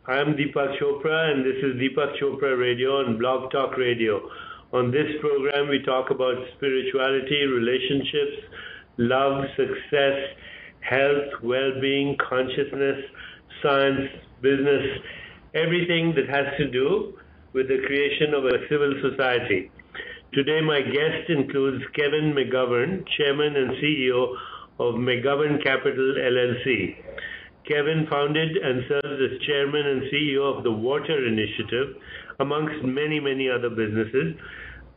I am Deepak Chopra, and this is Deepak Chopra Radio on Blog Talk Radio. On this program, we talk about spirituality, relationships, love, success, health, well-being, consciousness, science, business, everything that has to do with the creation of a civil society. Today, my guest includes Kevin McGovern, Chairman and CEO of McGovern Capital, LLC. Kevin founded and serves as Chairman and CEO of TheWaterInitiative, amongst many, many other businesses.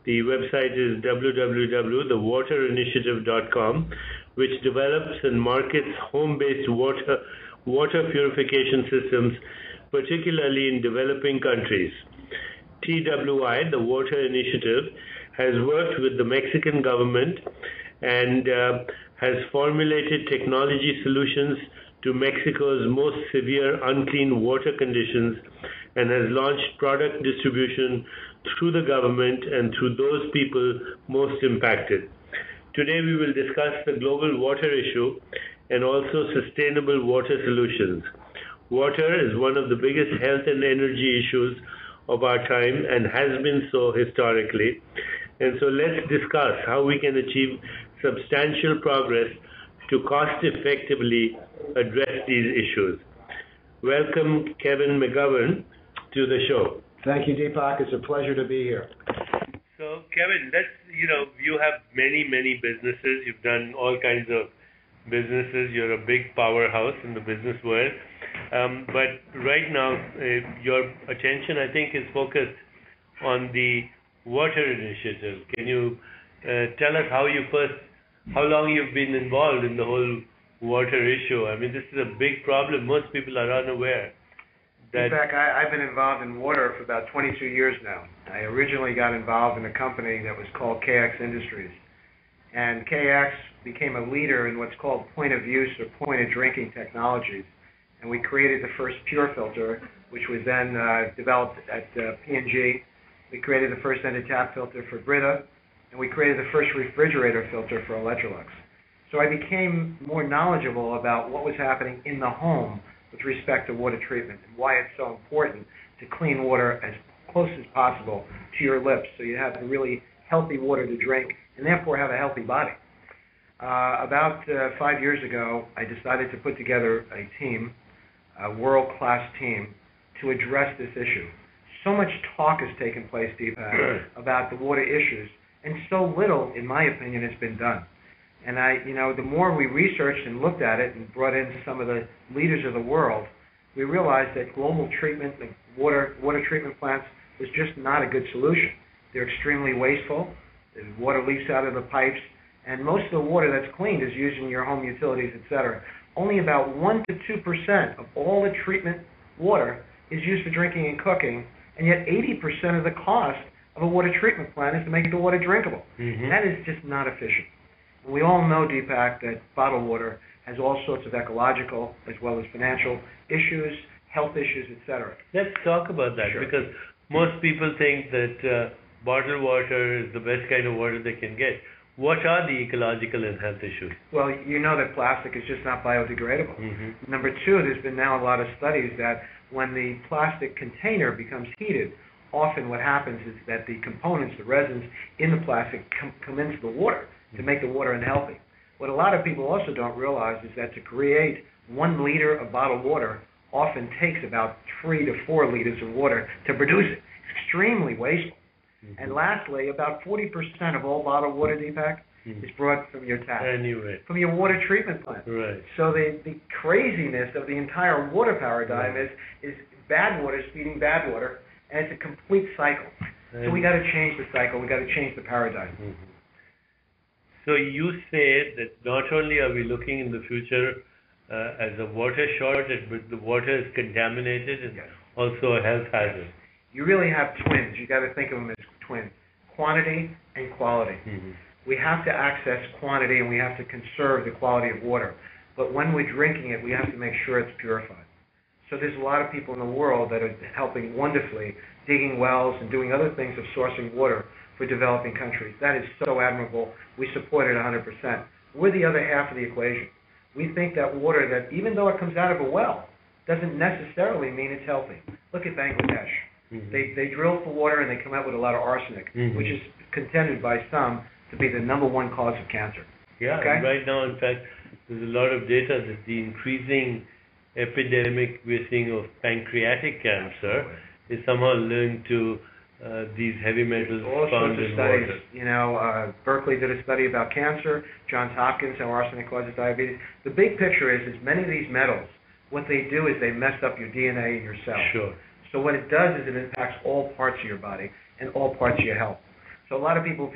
The website is www.TheWaterInitiative.com, which develops and markets home-based water purification systems, particularly in developing countries. TWI, the Water Initiative, has worked with the Mexican government and has formulated technology solutions to Mexico's most severe unclean water conditions and has launched product distribution through the government and through those people most impacted. Today we will discuss the global water issue and also sustainable water solutions. Water is one of the biggest health and energy issues of our time and has been so historically. And so let's discuss how we can achieve substantial progress to cost-effectively address these issues. Welcome, Kevin McGovern, to the show. Thank you, Deepak. It's a pleasure to be here. So, Kevin, you have many, many businesses. You've done all kinds of businesses. You're a big powerhouse in the business world. But right now, your attention, I think, is focused on the Water Initiative. Can you tell us how long you've been involved in the whole water issue? I mean, this is a big problem. Most people are unaware. In fact, I've been involved in water for about 22 years now. I originally got involved in a company that was called KX Industries. And KX became a leader in what's called point-of-use or point-of-drinking technologies. And we created the first pure filter, which was then developed at P&G. We created the first end-of-tap filter for Brita. And we created the first refrigerator filter for Electrolux. So I became more knowledgeable about what was happening in the home with respect to water treatment and why it's so important to clean water as close as possible to your lips so you have really healthy water to drink and therefore have a healthy body. About 5 years ago, I decided to put together a team, a world-class team, to address this issue. So much talk has taken place, Deepak, about the water issues, and so little, in my opinion, has been done. And the more we researched and looked at it and brought in some of the leaders of the world, we realized that global treatment, like water treatment plants, was just not a good solution. They're extremely wasteful. The water leaks out of the pipes, and most of the water that's cleaned is used in your home utilities, etc. Only about 1 to 2% of all the treatment water is used for drinking and cooking, and yet 80% of the cost of a water treatment plant is to make the water drinkable. Mm-hmm. That is just not efficient. And we all know, Deepak, that bottled water has all sorts of ecological as well as financial issues, health issues, etc. Let's talk about that, sure. Because most people think that bottled water is the best kind of water they can get. What are the ecological and health issues? Well, you know that plastic is just not biodegradable. Mm-hmm. Number two, there's been now a lot of studies that when the plastic container becomes heated, often what happens is that the components, the resins in the plastic come into the water to make the water unhealthy. What a lot of people also don't realize is that to create 1 liter of bottled water often takes about 3 to 4 liters of water to produce it. It's extremely wasteful. Mm-hmm. And lastly, about 40% of all bottled water, Deepak, is brought from your tap. Anyway. From your water treatment plant. Right. So the craziness of the entire water paradigm is bad water is feeding bad water, and it's a complete cycle. So we got to change the cycle. We got to change the paradigm. Mm-hmm. So you say that not only are we looking in the future as a water shortage, but the water is contaminated and also a health hazard. You really have twins. You got to think of them as twins: quantity and quality. Mm-hmm. We have to access quantity and we have to conserve the quality of water. But when we're drinking it, we have to make sure it's purified. So there's a lot of people in the world that are helping wonderfully, digging wells and doing other things of sourcing water for developing countries. That is so admirable. We support it 100%. We're the other half of the equation. We think that water, that even though it comes out of a well, doesn't necessarily mean it's healthy. Look at Bangladesh. They drill for water and they come out with a lot of arsenic, which is contended by some to be the #1 cause of cancer. Yeah, okay? And right now, in fact, there's a lot of data that the increasing epidemic we're seeing of pancreatic cancer is somehow linked to these heavy metals found in studies. water. You know, Berkeley did a study about cancer, Johns Hopkins, how arsenic causes diabetes. The big picture is many of these metals, what they do is they mess up your DNA in your cells. Sure. So what it does is it impacts all parts of your body and all parts of your health. So a lot of people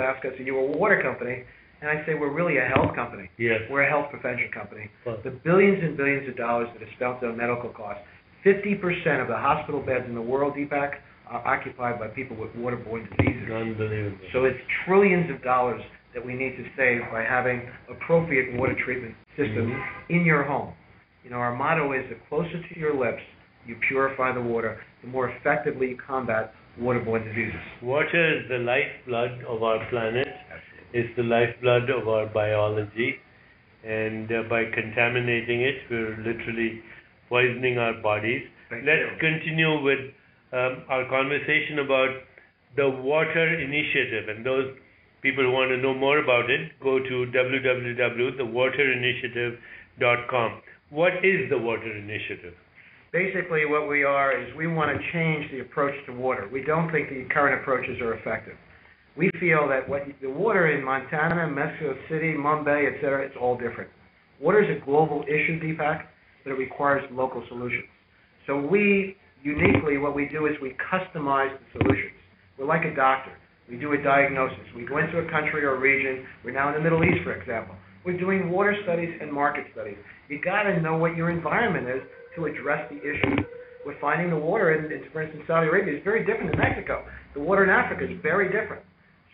ask us, are you a water company? And I say we're really a health company. Yes. We're a health prevention company. Well, The billions and billions of dollars that are spent on medical costs, 50% of the hospital beds in the world, Deepak, are occupied by people with waterborne diseases. unbelievable. So it's trillions of dollars that we need to save by having appropriate water treatment systems in your home. You know, our motto is the closer to your lips you purify the water, the more effectively you combat waterborne diseases. Water is the lifeblood of our planet. It's the lifeblood of our biology. And by contaminating it, we're literally poisoning our bodies. Let's continue with our conversation about the Water Initiative. And those people who want to know more about it, go to www.TheWaterInitiative.com. What is the Water Initiative? Basically, what we are is we want to change the approach to water. We don't think the current approaches are effective. We feel that the water in Montana, Mexico City, Mumbai, etc., it's all different. Water is a global issue, Deepak, but it requires local solutions. So we, uniquely, what we do is we customize the solutions. We're like a doctor. We do a diagnosis. We go into a country or a region. We're now in the Middle East, for example. We're doing water studies and market studies. You got to know what your environment is to address the issues. We're finding the water for instance, Saudi Arabia is very different than Mexico. The water in Africa is very different.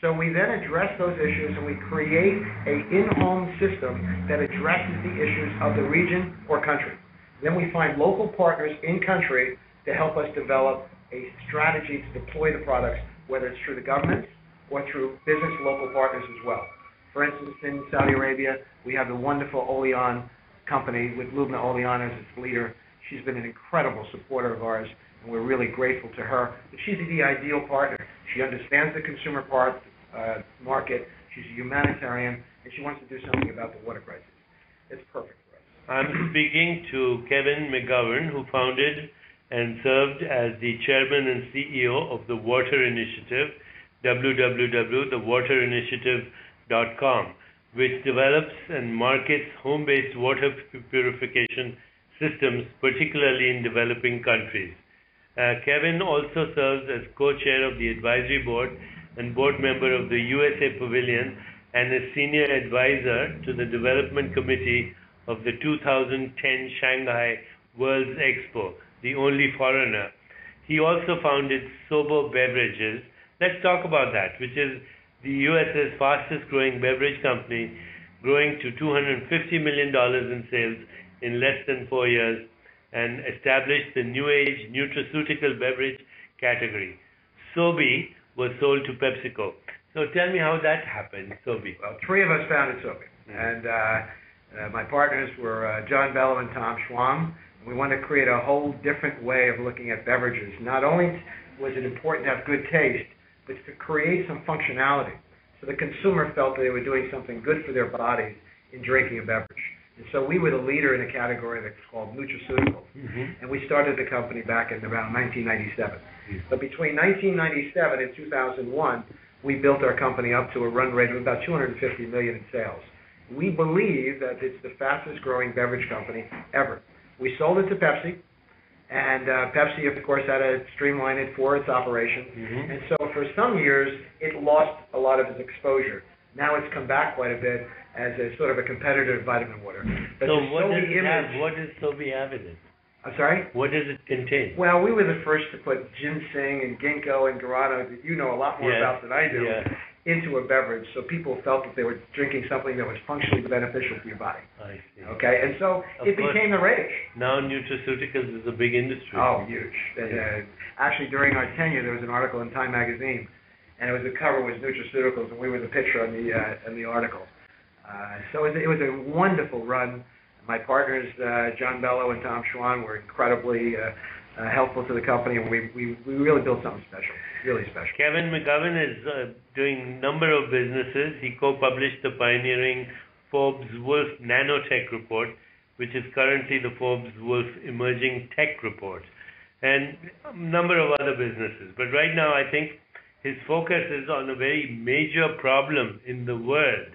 So we then address those issues and we create an in-home system that addresses the issues of the region or country. Then we find local partners in country to help us develop a strategy to deploy the products, whether it's through the government or through business local partners as well. For instance, in Saudi Arabia, we have the wonderful Oleon company with Lubna Oleon as its leader. She's been an incredible supporter of ours, and we're really grateful to her. But she's the ideal partner. She understands the consumer market. She's a humanitarian, and she wants to do something about the water crisis. It's perfect for us. I'm speaking to Kevin McGovern, who founded and served as the chairman and CEO of the Water Initiative, www.TheWaterInitiative.com, which develops and markets home-based water purification systems, particularly in developing countries. Kevin also serves as co-chair of the advisory board and board member of the USA Pavilion and is senior advisor to the development committee of the 2010 Shanghai World's Expo, the only foreigner. He also founded Sobo Beverages. Let's talk about that, which is the US's fastest growing beverage company, growing to $250 million in sales in less than 4 years, and established the new age nutraceutical beverage category. Sobe was sold to PepsiCo. So tell me how that happened, Sobe. Well, three of us founded Sobe, and my partners were John Bello and Tom Schwam. We wanted to create a whole different way of looking at beverages. Not only was it important to have good taste, but to create some functionality. So the consumer felt that they were doing something good for their bodies in drinking a beverage. And so we were the leader in a category that's called nutraceuticals. And we started the company back in around 1997. But between 1997 and 2001, we built our company up to a run rate of about $250 million in sales. We believe that it's the fastest growing beverage company ever. We sold it to Pepsi, and Pepsi, of course, had to streamline it for its operation. And so for some years, it lost a lot of its exposure. Now it's come back quite a bit as a sort of a competitor to vitamin water. But so what does it have? What does Sobe have in it? I'm sorry? What does it contain? Well, we were the first to put ginseng and ginkgo and guarana, that you know a lot more about than I do, into a beverage, so people felt that they were drinking something that was functionally beneficial to your body. I see. Okay, and so it became the rage. Now nutraceuticals is a big industry. Oh, huge. And, actually, during our tenure, there was an article in Time magazine, and it was the cover was nutraceuticals, and we were the picture on the article. So it was a wonderful run. My partners, John Bello and Tom Schwan, were incredibly helpful to the company, and we really built something special, really special. Kevin McGovern is doing a number of businesses. He co-published the pioneering Forbes Wolf Nanotech Report, which is currently the Forbes Wolf Emerging Tech Report, and a number of other businesses. But right now, I think his focus is on a very major problem in the world.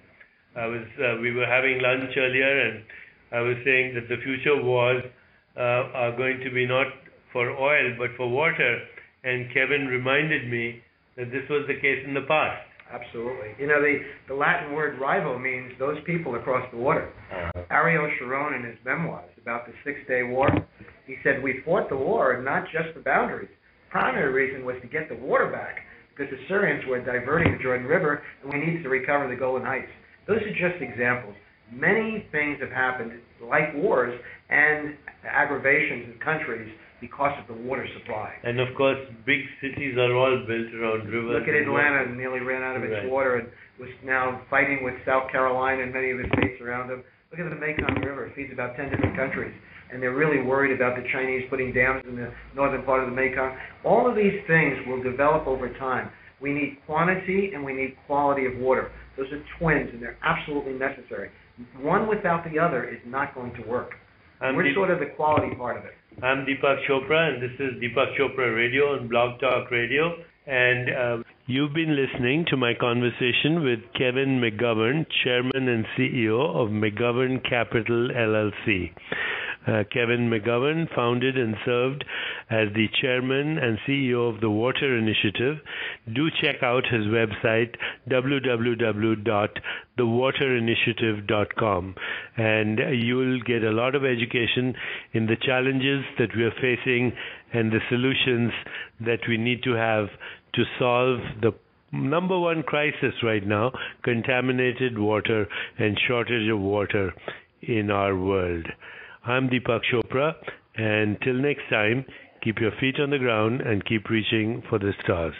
We were having lunch earlier, and I was saying that the future wars are going to be not for oil, but for water. And Kevin reminded me that this was the case in the past. Absolutely. You know, the Latin word rival means those people across the water. Ariel Sharon, in his memoirs about the Six-Day War, he said, we fought the war not just the boundaries. The primary reason was to get the water back, because the Syrians were diverting the Jordan River, and we needed to recover the Golan Heights. Those are just examples. Many things have happened, like wars and aggravations in countries, because of the water supply. And of course, big cities are all built around rivers. Look at Atlanta, nearly ran out of its water and was now fighting with South Carolina and many of the states around them. Look at the Mekong River. It feeds about 10 different countries. And they're really worried about the Chinese putting dams in the northern part of the Mekong. All of these things will develop over time. We need quantity and we need quality of water. Those are twins, and they're absolutely necessary. One without the other is not going to work. We're sort of the quality part of it. I'm Deepak Chopra, and this is Deepak Chopra Radio on Blog Talk Radio. And you've been listening to my conversation with Kevin McGovern, Chairman and CEO of McGovern Capital, LLC. Kevin McGovern founded and served as the Chairman and CEO of TheWaterInitiative. Do check out his website, www.TheWaterInitiative.com, and you'll get a lot of education in the challenges that we are facing and the solutions that we need to have to solve the number one crisis right now, contaminated water and shortage of water in our world. I'm Deepak Chopra, and till next time, keep your feet on the ground and keep reaching for the stars.